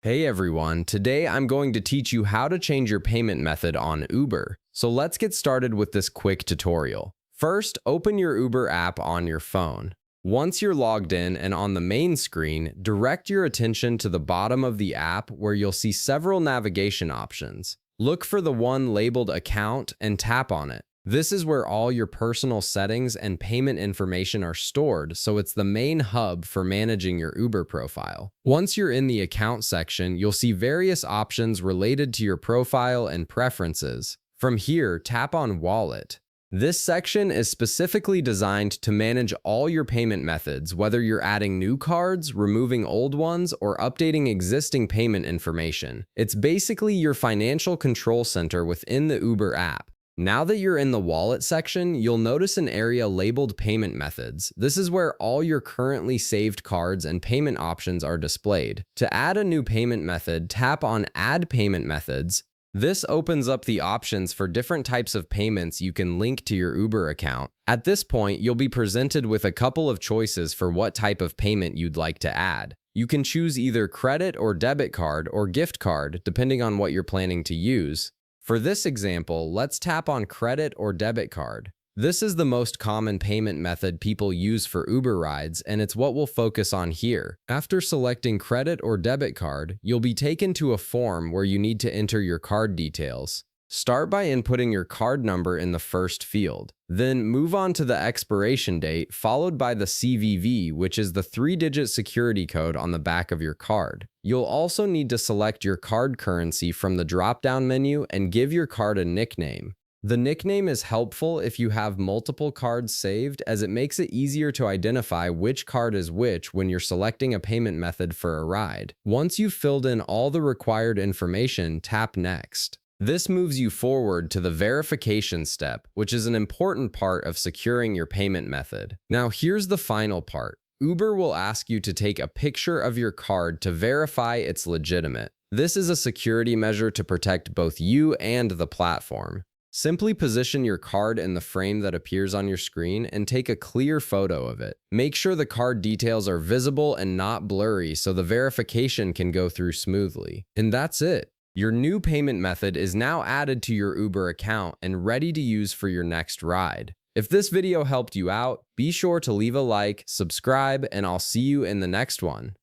Hey everyone, today I'm going to teach you how to change your payment method on Uber. So let's get started with this quick tutorial. First, open your Uber app on your phone. Once you're logged in and on the main screen, direct your attention to the bottom of the app where you'll see several navigation options. Look for the one labeled Account and tap on it. This is where all your personal settings and payment information are stored, so it's the main hub for managing your Uber profile. Once you're in the account section, you'll see various options related to your profile and preferences. From here, tap on Wallet. This section is specifically designed to manage all your payment methods, whether you're adding new cards, removing old ones, or updating existing payment information. It's basically your financial control center within the Uber app. Now that you're in the wallet section, you'll notice an area labeled Payment Methods. This is where all your currently saved cards and payment options are displayed. To add a new payment method, tap on Add Payment Methods. This opens up the options for different types of payments you can link to your Uber account. At this point, you'll be presented with a couple of choices for what type of payment you'd like to add. You can choose either credit or debit card or gift card, depending on what you're planning to use. For this example, let's tap on credit or debit card. This is the most common payment method people use for Uber rides, and it's what we'll focus on here. After selecting credit or debit card, you'll be taken to a form where you need to enter your card details. Start by inputting your card number in the first field. Then move on to the expiration date, followed by the CVV, which is the 3-digit security code on the back of your card. You'll also need to select your card currency from the drop-down menu and give your card a nickname. The nickname is helpful if you have multiple cards saved, as it makes it easier to identify which card is which when you're selecting a payment method for a ride. Once you've filled in all the required information, tap Next. This moves you forward to the verification step, which is an important part of securing your payment method. Now here's the final part. Uber will ask you to take a picture of your card to verify it's legitimate. This is a security measure to protect both you and the platform. Simply position your card in the frame that appears on your screen and take a clear photo of it. Make sure the card details are visible and not blurry so the verification can go through smoothly. And that's it. Your new payment method is now added to your Uber account and ready to use for your next ride. If this video helped you out, be sure to leave a like, subscribe, and I'll see you in the next one.